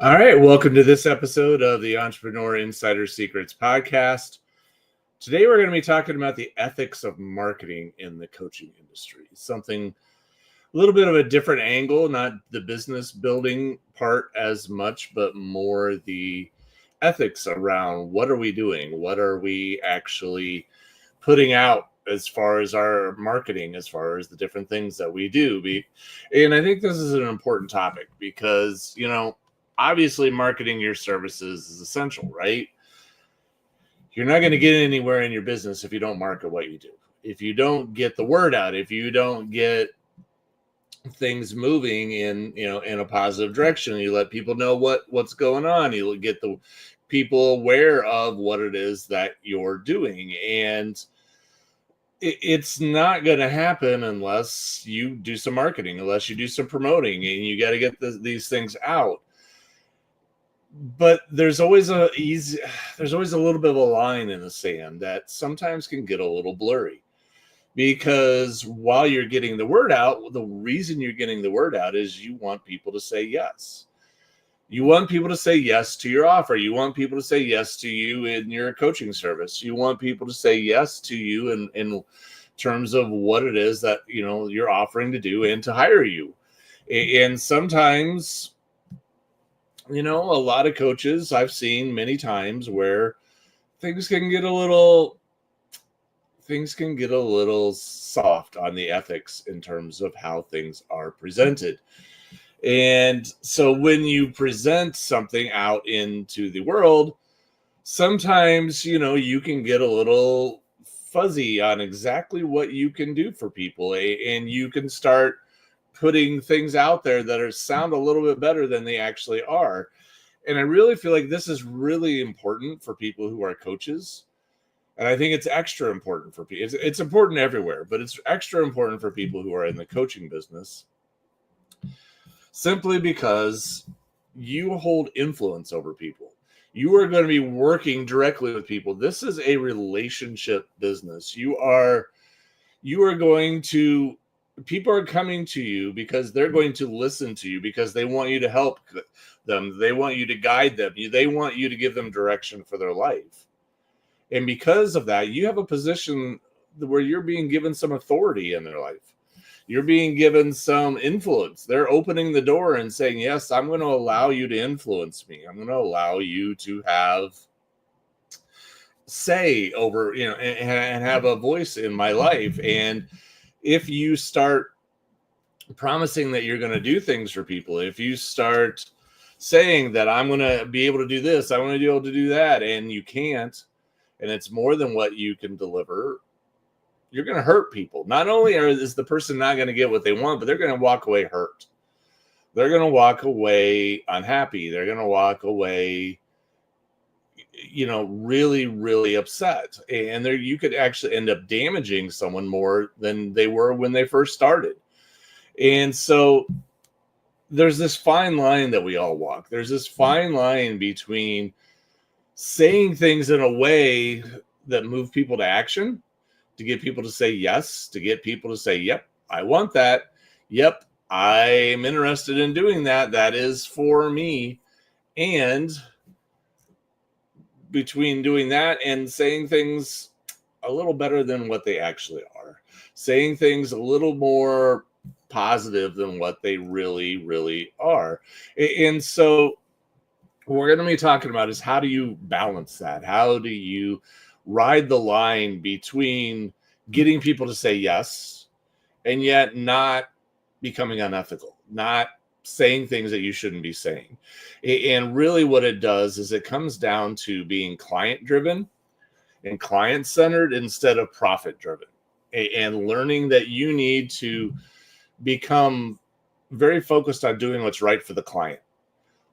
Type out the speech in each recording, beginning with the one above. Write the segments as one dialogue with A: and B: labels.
A: All right, welcome to this episode of the Entrepreneur Insider Secrets podcast. Today, we're going to be talking about the ethics of marketing in the coaching industry. Something a little bit of a different angle, not the business building part as much, but more the ethics around what are we doing? What are we actually putting out as far as our marketing, as far as the different things that we do? And I think this is an important topic because, obviously marketing your services is essential, right? You're not going to get anywhere in your business if you don't market what you do. If you don't get the word out, if you don't get things moving in a positive direction, you let people know what's going on, you get the people aware of what it is that you're doing. And it's not going to happen unless you do some marketing, unless you do some promoting, and you got to get these things out. But there's always a little bit of a line in the sand that sometimes can get a little blurry, because while you're getting the word out, the reason you're getting the word out is you want people to say yes. You want people to say yes to your offer. You want people to say yes to you in your coaching service. You want people to say yes to you in terms of what it is that you're offering to do and to hire you. And sometimes, a lot of coaches I've seen many times where things can get a little soft on the ethics in terms of how things are presented. And so when you present something out into the world, sometimes, you can get a little fuzzy on exactly what you can do for people. And you can start putting things out there that sound a little bit better than they actually are. And I really feel like this is really important for people who are coaches. And I think it's extra important for people. It's important everywhere, but it's extra important for people who are in the coaching business, simply because you hold influence over people. You are going to be working directly with people. This is a relationship business. People are coming to you because they're going to listen to you, because they want you to help them. They want you to guide them. They want you to give them direction for their life. And because of that, you have a position where you're being given some authority in their life. You're being given some influence. They're opening the door and saying, yes, I'm going to allow you to influence me. I'm going to allow you to have say over, and have a voice in my life. And if you start promising that you're going to do things for people, if you start saying that I'm going to be able to do this, I'm going to be able to do that, and you can't, and it's more than what you can deliver, you're going to hurt people. Not only is the person not going to get what they want, but they're going to walk away hurt. They're going to walk away unhappy. They're going to walk away, really, really upset. And you could actually end up damaging someone more than they were when they first started. And so there's this fine line that we all walk. There's this fine line between saying things in a way that move people to action, to get people to say yes, to get people to say, yep, I want that. Yep, I'm interested in doing that. That is for me. And between doing that and saying things a little better than what they actually are, saying things a little more positive than what they really, really are. And so what we're going to be talking about is, how do you balance that? How do you ride the line between getting people to say yes and yet not becoming unethical, not saying things that you shouldn't be saying? And really what it does is it comes down to being client driven and client centered instead of profit driven, and learning that you need to become very focused on doing what's right for the client.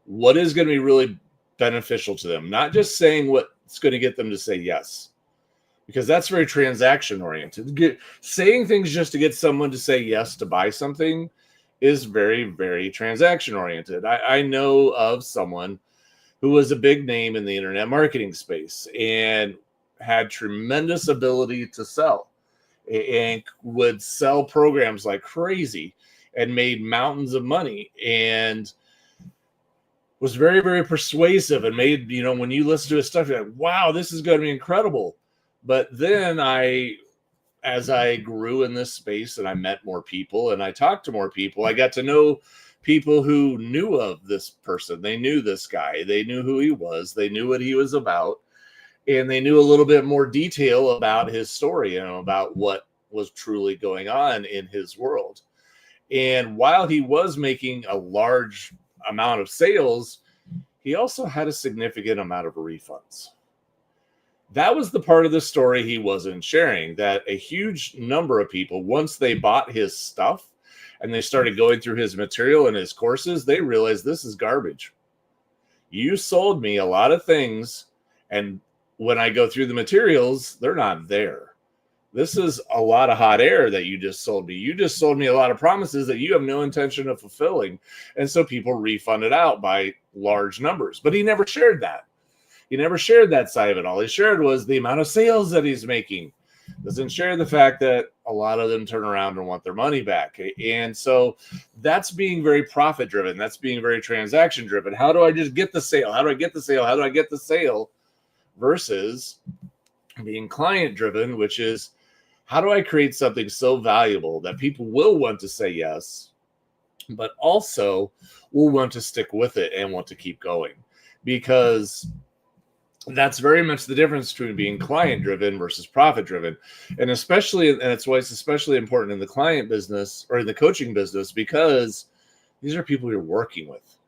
A: What is going to be really beneficial to them, not just saying what's going to get them to say yes, because that's very transaction oriented. Saying things just to get someone to say yes to buy something is very, very transaction oriented. I know of someone who was a big name in the internet marketing space and had tremendous ability to sell, and would sell programs like crazy and made mountains of money. And was very, very persuasive and made, when you listen to his stuff, you're like, wow, this is going to be incredible. But then as I grew in this space and I met more people and I talked to more people, I got to know people who knew of this person. They knew this guy. They knew who he was. They knew what he was about. And they knew a little bit more detail about his story and about what was truly going on in his world. And while he was making a large amount of sales, he also had a significant amount of refunds. That was the part of the story he wasn't sharing, that a huge number of people, once they bought his stuff and they started going through his material and his courses, they realized this is garbage. You sold me a lot of things, and when I go through the materials, they're not there. This is a lot of hot air that you just sold me. You just sold me a lot of promises that you have no intention of fulfilling. And so people refunded out by large numbers. But he never shared that. He never shared that side of it. All he shared was the amount of sales that he's making. Doesn't share the fact that a lot of them turn around and want their money back. And so that's being very profit driven. That's being very transaction driven. How do I just get the sale? How do I get the sale? How do I get the sale? Versus being client driven, which is, how do I create something so valuable that people will want to say yes, but also will want to stick with it and want to keep going? Because that's very much the difference between being client driven versus profit driven. And that's why it's especially important in the client business or in the coaching business, because these are people you're working with.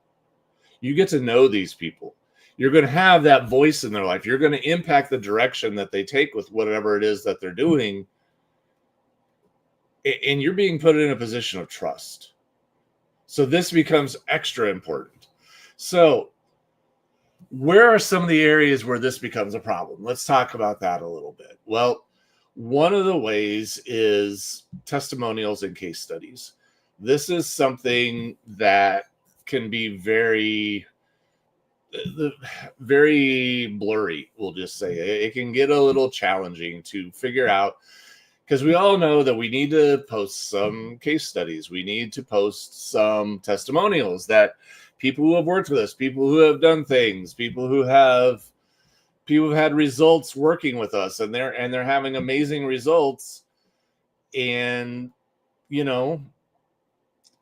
A: You get to know these people. You're going to have that voice in their life. You're going to impact the direction that they take with whatever it is that they're doing. And you're being put in a position of trust. So this becomes extra important. So where are some of the areas where this becomes a problem? Let's talk about that a little bit. Well, one of the ways is testimonials and case studies. This is something that can be very blurry, we'll just say. It can get a little challenging to figure out, because we all know that we need to post some case studies. We need to post some testimonials that people who have worked with us, people who have done things, people who have had results working with us, and they're having amazing results, and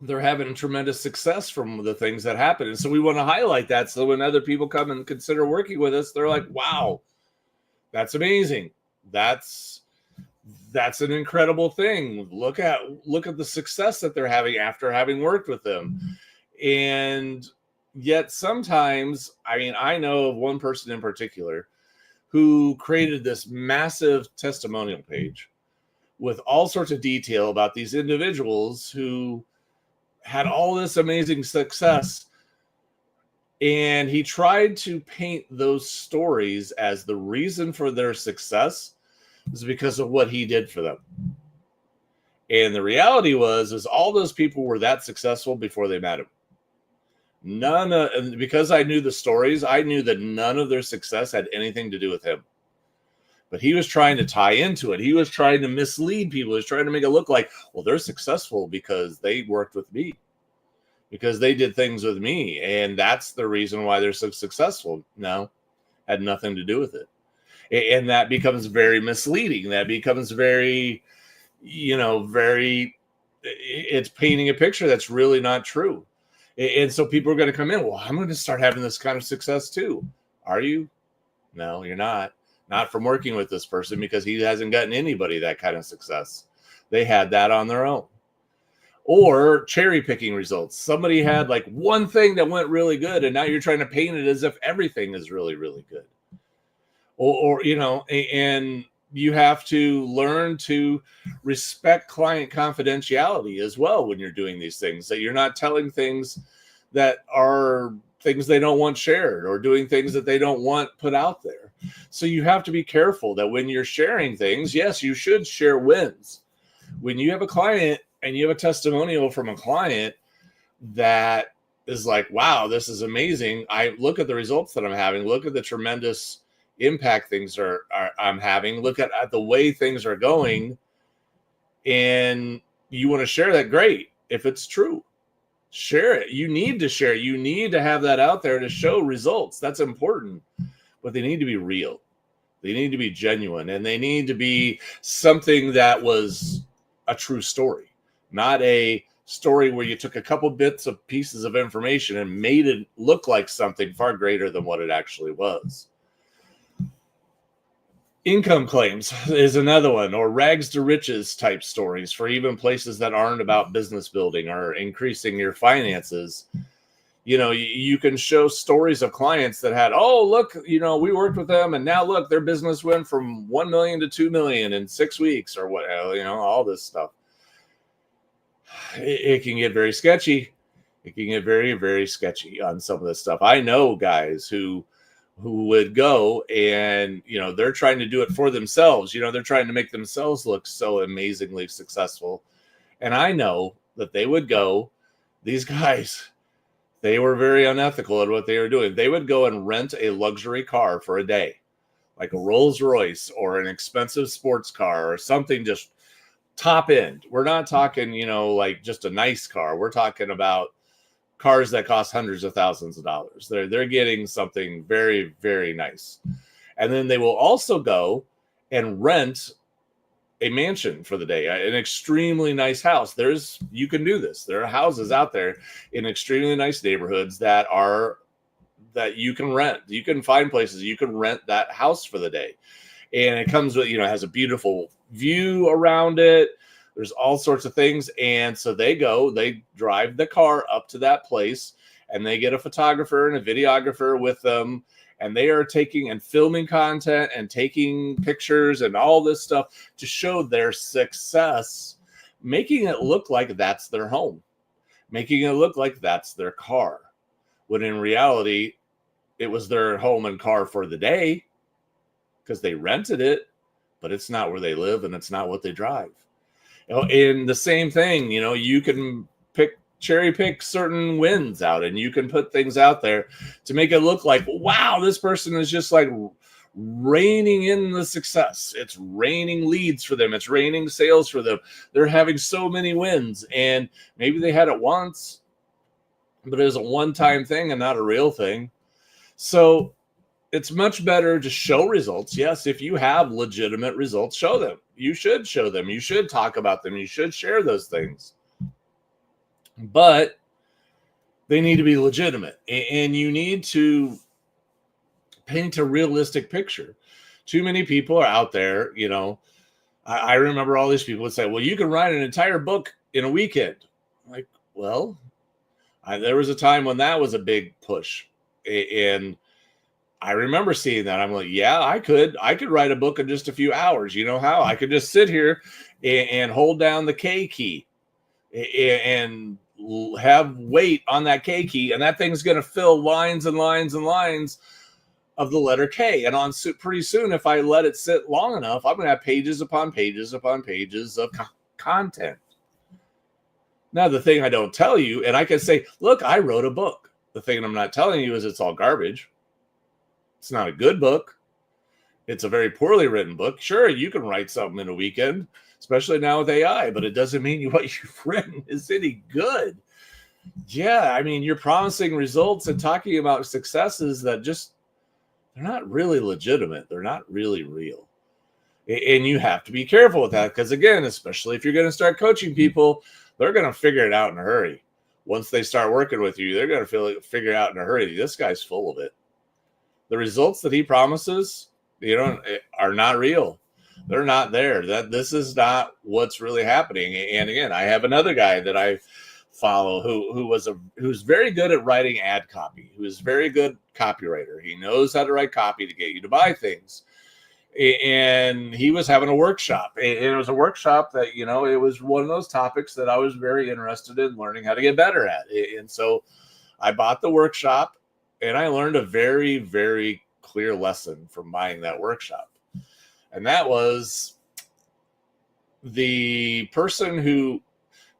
A: they're having tremendous success from the things that happen. And so we want to highlight that, so when other people come and consider working with us, they're like, wow, that's amazing. That's an incredible thing. Look at the success that they're having after having worked with them. And yet sometimes, I know of one person in particular who created this massive testimonial page with all sorts of detail about these individuals who had all this amazing success. And he tried to paint those stories as the reason for their success was because of what he did for them. And the reality is all those people were that successful before they met him. Because I knew the stories, I knew that none of their success had anything to do with him. But he was trying to tie into it. He was trying to mislead people. He was trying to make it look like, well, they're successful because they worked with me, because they did things with me, and that's the reason why they're so successful. No, had nothing to do with it. And that becomes very misleading. That becomes very, it's painting a picture that's really not true. And so people are going to come in, well, I'm going to start having this kind of success too. Are you? No, you're not. Not from working with this person, because he hasn't gotten anybody that kind of success. They had that on their own. Or cherry picking results. Somebody had like one thing that went really good, and now you're trying to paint it as if everything is really, really good. Or and you have to learn to respect client confidentiality as well when you're doing these things, that you're not telling things that are things they don't want shared, or doing things that they don't want put out there. So you have to be careful that when you're sharing things, yes, you should share wins. When you have a client and you have a testimonial from a client that is like, wow, this is amazing. I look at the results that I'm having. Look at the tremendous impact things I'm having. Look at the way things are going. And you want to share that, great, if it's true. Share it. You need to share it. You need to have that out there to show results. That's important. But they need to be real. They need to be genuine, and they need to be something that was a true story, not a story where you took a couple bits of pieces of information and made it look like something far greater than what it actually was. Income claims is another one, or rags to riches type stories for even places that aren't about business building or increasing your finances. You can show stories of clients that had, oh, look, we worked with them and now look, their business went from 1 million to 2 million in 6 weeks or whatever, all this stuff. It can get very sketchy. It can get very, very sketchy on some of this stuff. I know guys who would go and, they're trying to do it for themselves. They're trying to make themselves look so amazingly successful. And I know that they would go, these guys, they were very unethical at what they were doing. They would go and rent a luxury car for a day, like a Rolls Royce or an expensive sports car or something just top end. We're not talking, like just a nice car. We're talking about cars that cost hundreds of thousands of dollars. They're getting something very, very nice. And then they will also go and rent a mansion for the day, an extremely nice house. You can do this. There are houses out there in extremely nice neighborhoods that you can rent. You can find places you can rent that house for the day. And it comes with, has a beautiful view around it. There's all sorts of things. And so they drive the car up to that place and they get a photographer and a videographer with them. And they are taking and filming content and taking pictures and all this stuff to show their success, making it look like that's their home, making it look like that's their car, when in reality, it was their home and car for the day because they rented it, but it's not where they live and it's not what they drive. And the same thing, you can cherry pick certain wins out and you can put things out there to make it look like, wow, this person is just like raining in the success. It's raining leads for them. It's raining sales for them. They're having so many wins, and maybe they had it once, but it was a one-time thing and not a real thing. So it's much better to show results. Yes, if you have legitimate results, show them. You should show them. You should talk about them. You should share those things. But they need to be legitimate, and you need to paint a realistic picture. Too many people are out there, I remember all these people would say, well, you can write an entire book in a weekend. I'm like, well, there was a time when that was a big push, and I remember seeing that. I'm like, yeah, I could write a book in just a few hours. You know how? I could just sit here and hold down the K key and have weight on that K key, and that thing's going to fill lines and lines and lines of the letter K. And pretty soon, if I let it sit long enough, I'm going to have pages upon pages upon pages of content. Now, the thing I don't tell you, and I can say, look, I wrote a book. The thing I'm not telling you is it's all garbage. It's not a good book. It's a very poorly written book. Sure, you can write something in a weekend, especially now with AI, but it doesn't mean what you've written is any good. Yeah, I mean, you're promising results and talking about successes that they're not really legitimate. They're not really real. And you have to be careful with that because, again, especially if you're going to start coaching people, they're going to figure it out in a hurry. Once they start working with you, they're going to figure it out in a hurry. This guy's full of it. The results that he promises, are not real. They're not there. This is not what's really happening. And again, I have another guy that I follow who's very good at writing ad copy, who is very good copywriter. He knows how to write copy to get you to buy things. And he was having a workshop, and it was a workshop that, it was one of those topics that I was very interested in learning how to get better at. And so I bought the workshop, and I learned a very, very clear lesson from buying that workshop. And that was the person who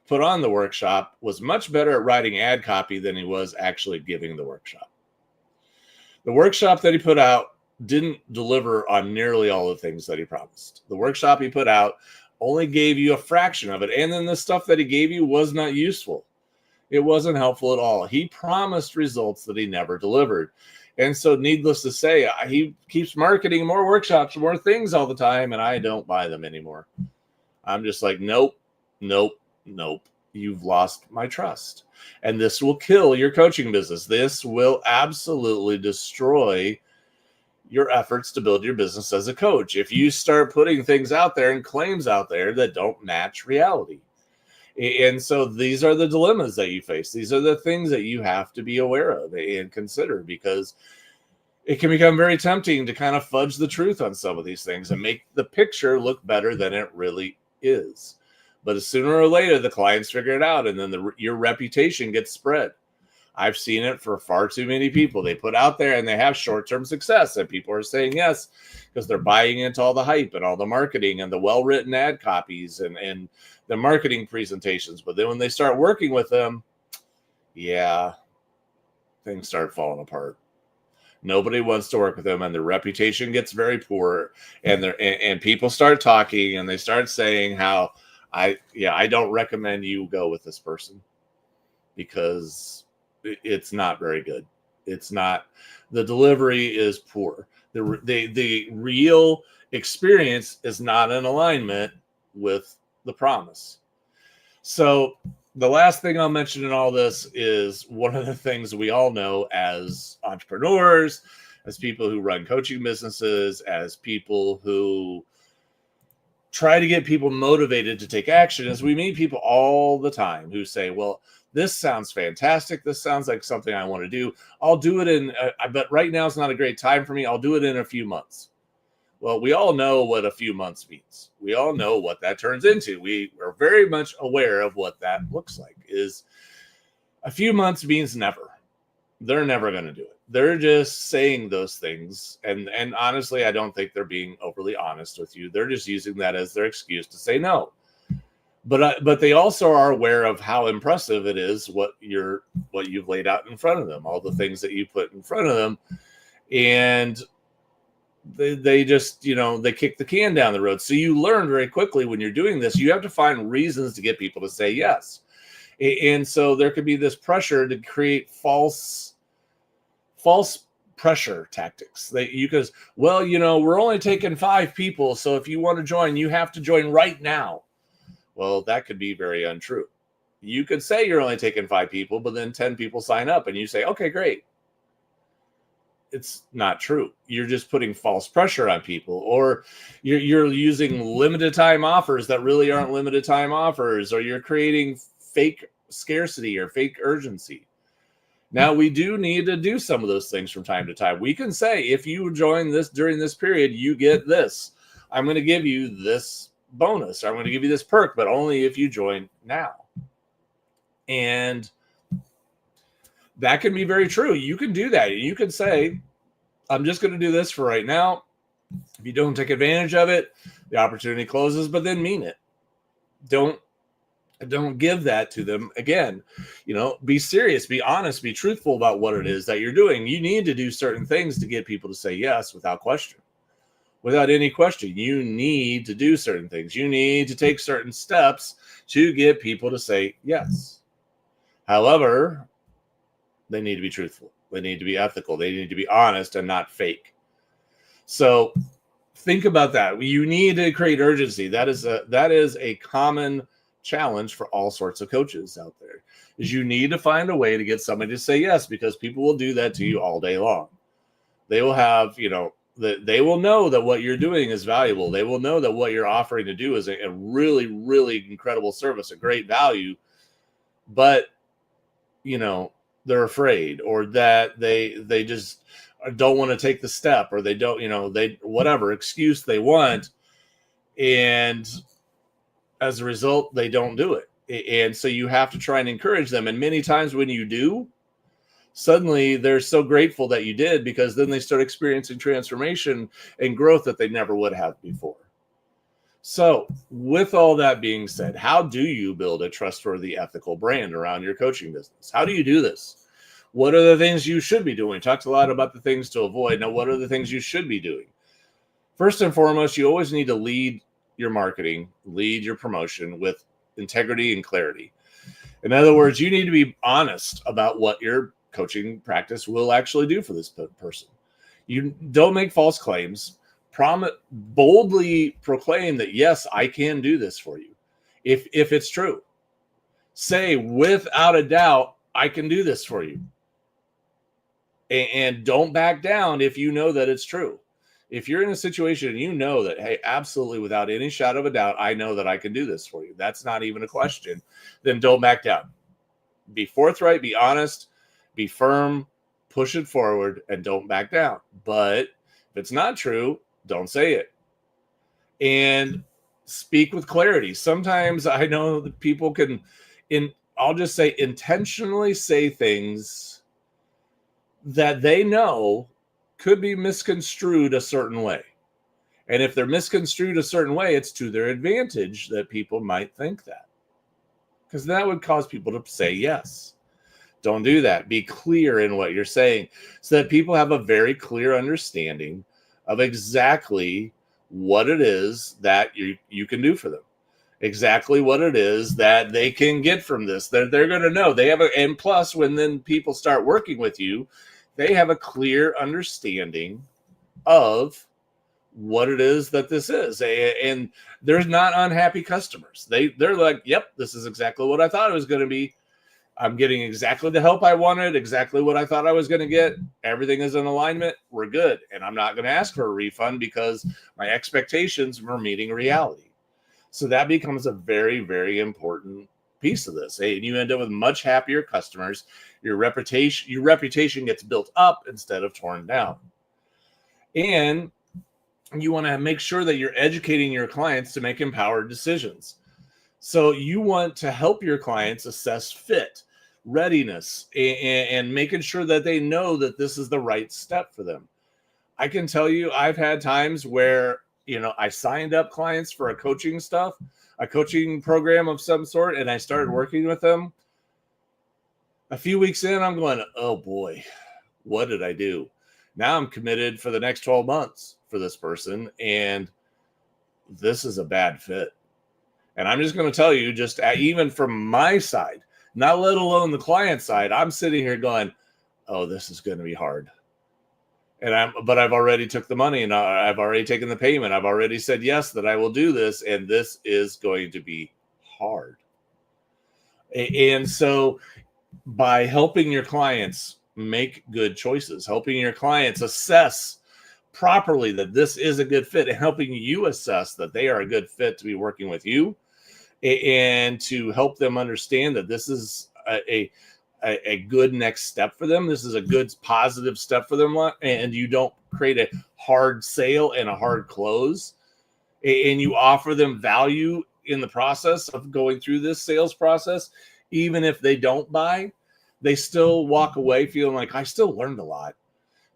A: put on the workshop was much better at writing ad copy than he was actually giving the workshop. The workshop that he put out didn't deliver on nearly all the things that he promised. The workshop he put out only gave you a fraction of it. And then the stuff that he gave you was not useful. It wasn't helpful at all. He promised results that he never delivered. And so, needless to say, he keeps marketing more workshops, more things all the time, and I don't buy them anymore. I'm just like, nope, nope, nope. You've lost my trust. And this will kill your coaching business. This will absolutely destroy your efforts to build your business as a coach if you start putting things out there and claims out there that don't match reality. And so these are the dilemmas that you face. These are the things that you have to be aware of and consider, because it can become very tempting to kind of fudge the truth on some of these things and make the picture look better than it really is. But sooner or later, the clients figure it out, and then your reputation gets spread. I've seen it for far too many people. They put out there and they have short-term success, and people are saying yes because they're buying into all the hype and all the marketing and the well-written ad copies and the marketing presentations. But then when they start working with them, yeah, things start falling apart. Nobody wants to work with them, and their reputation gets very poor. And people start talking, and they start saying how I don't recommend you go with this person because it's not very good. It's not, the delivery is poor. The real experience is not in alignment with the promise. So the last thing I'll mention in all this is one of the things we all know as entrepreneurs, as people who run coaching businesses, as people who try to get people motivated to take action, is we meet people all the time who say, well, this sounds fantastic. This sounds like something I want to do. I'll do it in, but right now it's not a great time for me. I'll do it in a few months. Well, we all know what a few months means. We all know what that turns into. We are very much aware of what that looks like. Is a few months means never. They're never going to do it. They're just saying those things. And honestly, I don't think they're being overly honest with you. They're just using that as their excuse to say no. But they also are aware of how impressive it is what you've laid out in front of them, all the things that you put in front of them. And they just, they kick the can down the road. So you learn very quickly when you're doing this, you have to find reasons to get people to say yes. And so there could be this pressure to create false pressure tactics that because, well, we're only taking 5 people. So if you want to join, you have to join right now. Well, that could be very untrue. You could say you're only taking 5 people, but then 10 people sign up and you say, okay, great. It's not true. You're just putting false pressure on people, or you're using limited time offers that really aren't limited time offers, or you're creating fake scarcity or fake urgency. Now, we do need to do some of those things from time to time. We can say, if you join this during this period, you get this. I'm going to give you this bonus. I'm going to give you this perk, but only if you join now. And that can be very true. You can do that. You can say, I'm just going to do this for right now. If you don't take advantage of it, the opportunity closes, but then mean it. Don't give that to them again. Be serious, be honest, be truthful about what it is that you're doing. You need to do certain things to get people to say yes without question. Without any question, you need to do certain things. You need to take certain steps to get people to say yes. However, they need to be truthful. They need to be ethical. They need to be honest and not fake. So think about that. You need to create urgency. That is a common challenge for all sorts of coaches out there. Is you need to find a way to get somebody to say yes, because people will do that to you all day long. They will have, they will know that what you're doing is valuable. They will know that what you're offering to do is a really, really incredible service, a great value. But, they're afraid, or that they just don't want to take the step, or they don't, they whatever excuse they want. And as a result, they don't do it. And so you have to try and encourage them. And many times when you do, suddenly they're so grateful that you did, because then they start experiencing transformation and growth that they never would have before. So with all that being said, how do you build a trustworthy, ethical brand around your coaching business? How do you do this? What are the things you should be doing? Talked a lot about the things to avoid. Now, what are the things you should be doing? First and foremost, you always need to lead your marketing, lead your promotion with integrity and clarity. In other words, you need to be honest about what your coaching practice will actually do for this person. You don't make false claims. Boldly proclaim that, yes, I can do this for you. If it's true, say without a doubt, I can do this for you. And don't back down if you know that it's true. If you're in a situation and you know that, hey, absolutely, without any shadow of a doubt, I know that I can do this for you, that's not even a question, then don't back down. Be forthright, be honest, be firm, push it forward, and don't back down. But if it's not true, don't say it. And speak with clarity. Sometimes I know that people can, I'll just say, intentionally say things that they know could be misconstrued a certain way. And if they're misconstrued a certain way, it's to their advantage that people might think that, because that would cause people to say yes. Don't do that. Be clear in what you're saying so that people have a very clear understanding of exactly what it is that you can do for them, exactly what it is that they can get from this. They're going to know. And plus, when then people start working with you, they have a clear understanding of what it is that this is. And there's not unhappy customers. They're like, yep, this is exactly what I thought it was going to be. I'm getting exactly the help I wanted, exactly what I thought I was going to get. Everything is in alignment. We're good. And I'm not going to ask for a refund because my expectations were meeting reality. So that becomes a very, very important piece of this. And you end up with much happier customers. Your reputation gets built up instead of torn down. And you want to make sure that you're educating your clients to make empowered decisions. So you want to help your clients assess fit, readiness, and making sure that they know that this is the right step for them. I can tell you, I've had times where, I signed up clients for a coaching program of some sort, and I started working with them. A few weeks in, I'm going, oh boy, what did I do? Now I'm committed for the next 12 months for this person, and this is a bad fit. And I'm just going to tell you, just even from my side, not let alone the client side, I'm sitting here going, oh, this is going to be hard. But I've already took the money, and I've already taken the payment. I've already said yes, that I will do this. And this is going to be hard. And so by helping your clients make good choices, helping your clients assess properly that this is a good fit, and helping you assess that they are a good fit to be working with you, and to help them understand that this is a good next step for them. This is a good positive step for them. And you don't create a hard sale and a hard close, and you offer them value in the process of going through this sales process. Even if they don't buy, they still walk away feeling like, I still learned a lot.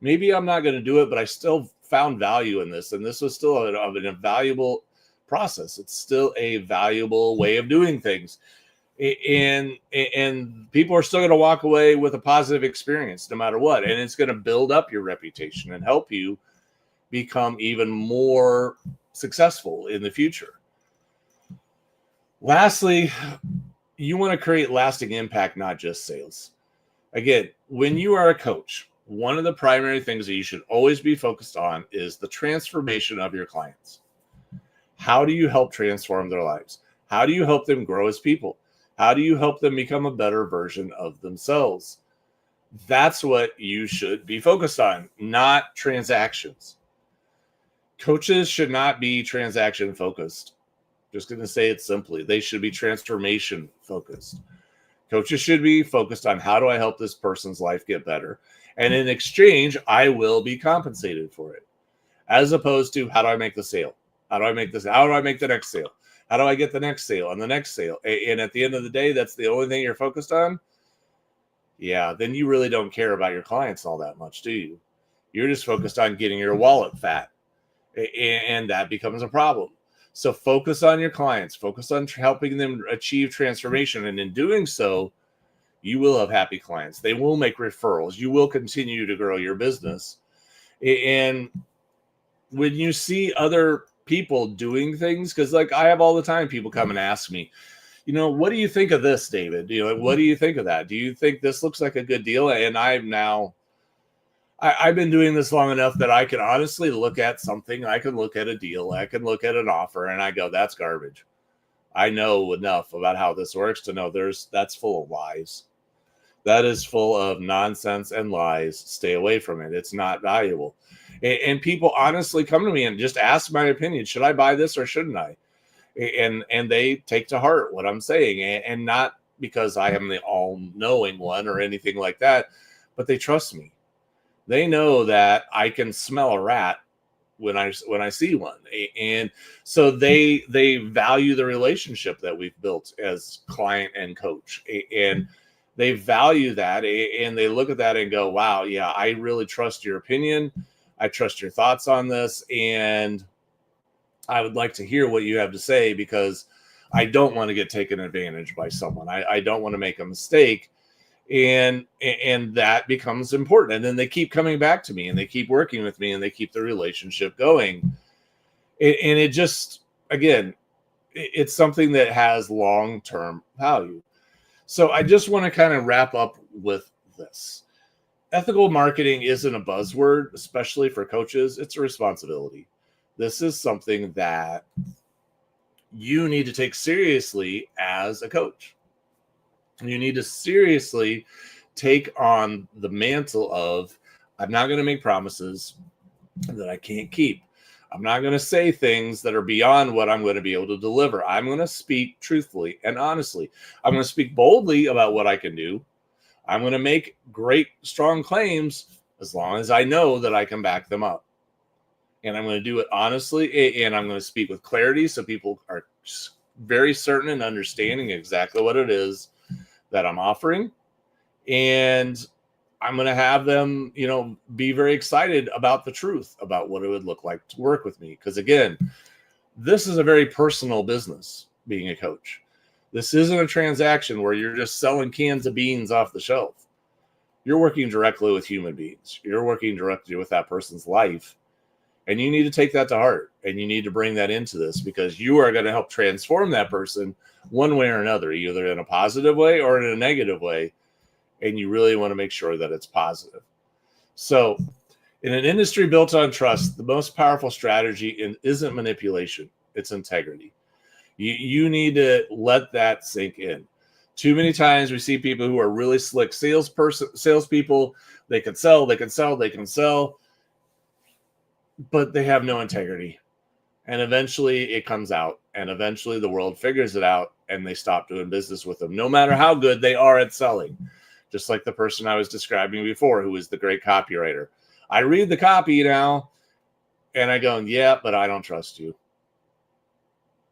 A: Maybe I'm not going to do it, but I still found value in this. And this was still an invaluable process. It's still a valuable way of doing things. And people are still going to walk away with a positive experience no matter what. And it's going to build up your reputation and help you become even more successful in the future. Lastly, you want to create lasting impact, not just sales. Again, when you are a coach, one of the primary things that you should always be focused on is the transformation of your clients. How do you help transform their lives? How do you help them grow as people? How do you help them become a better version of themselves? That's what you should be focused on, not transactions. Coaches should not be transaction focused. Just going to say it simply. They should be transformation focused. Coaches should be focused on, how do I help this person's life get better? And in exchange, I will be compensated for it. As opposed to, how do I make the sale? How do I make this? How do I make the next sale? How do I get the next sale and the next sale? And at the end of the day, that's the only thing you're focused on. Yeah, then you really don't care about your clients all that much, do you? You're just focused on getting your wallet fat. And that becomes a problem. So focus on your clients. Focus on helping them achieve transformation. And in doing so, you will have happy clients. They will make referrals. You will continue to grow your business. And when you see other people doing things, because like I have all the time, people come and ask me, what do you think of this, David? What do you think of that? Do you think this looks like a good deal? And I've been doing this long enough that I can honestly look at something. I can look at a deal. I can look at an offer, and I go, that's garbage. I know enough about how this works to know that's full of lies. That is full of nonsense and lies. Stay away from it. It's not valuable. And people honestly come to me and just ask my opinion. Should I buy this or shouldn't I? And they take to heart what I'm saying, and not because I am the all-knowing one or anything like that, but they trust me. They know that I can smell a rat when I see one, and so they value the relationship that we've built as client and coach, and they value that, and they look at that and go, wow, yeah, I really trust your opinion. I trust your thoughts on this, and I would like to hear what you have to say, because I don't want to get taken advantage by someone. I don't want to make a mistake. And that becomes important. And then they keep coming back to me, and they keep working with me, and they keep the relationship going. And it just, again, it's something that has long-term value. So I just want to kind of wrap up with this. Ethical marketing isn't a buzzword, especially for coaches. It's a responsibility. This is something that you need to take seriously as a coach. You need to seriously take on the mantle of, I'm not going to make promises that I can't keep. I'm not going to say things that are beyond what I'm going to be able to deliver. I'm going to speak truthfully and honestly. I'm going to speak boldly about what I can do. I'm going to make great, strong claims as long as I know that I can back them up. And I'm going to do it honestly, and I'm going to speak with clarity so people are very certain and understanding exactly what it is that I'm offering. And I'm going to have them, be very excited about the truth about what it would look like to work with me. Because again, this is a very personal business, being a coach. This isn't a transaction where you're just selling cans of beans off the shelf. You're working directly with human beings. You're working directly with that person's life. And you need to take that to heart, and you need to bring that into this, because you are going to help transform that person one way or another, either in a positive way or in a negative way. And you really want to make sure that it's positive. So in an industry built on trust, the most powerful strategy isn't manipulation, it's integrity. You need to let that sink in. Too many times we see people who are really slick salespeople. They can sell, but they have no integrity. And eventually it comes out, and eventually the world figures it out, and they stop doing business with them, no matter how good they are at selling. Just like the person I was describing before, who is the great copywriter. I read the copy now, and I go, yeah, but I don't trust you.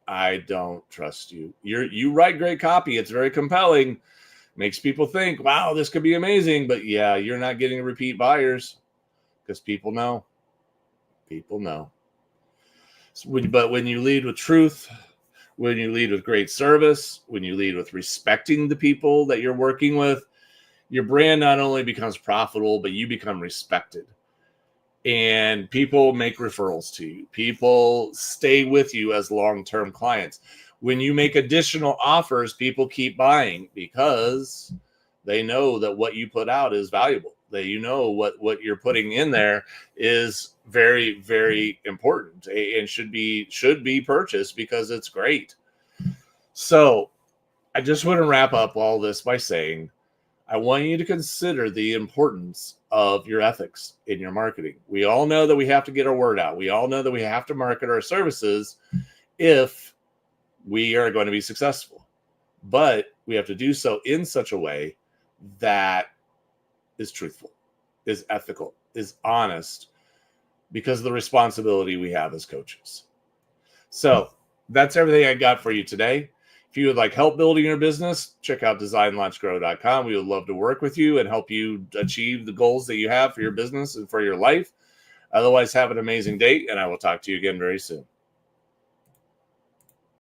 A: I don't trust you. You write great copy. It's very compelling. Makes people think, wow, this could be amazing. But yeah, you're not getting repeat buyers, because people know. People know. But when you lead with truth, when you lead with great service, when you lead with respecting the people that you're working with, your brand not only becomes profitable, but you become respected. And people make referrals to you. People stay with you as long-term clients. When you make additional offers, people keep buying, because they know that what you put out is valuable. That what you're putting in there is very, very important, and should be purchased, because it's great. So I just want to wrap up all this by saying, I want you to consider the importance of your ethics in your marketing. We all know that we have to get our word out. We all know that we have to market our services if we are going to be successful. But we have to do so in such a way that is truthful, is ethical, is honest, because of the responsibility we have as coaches. So that's everything I got for you today. If you would like help building your business, check out designlaunchgrow.com. We would love to work with you and help you achieve the goals that you have for your business and for your life. Otherwise, have an amazing day, and I will talk to you again very soon.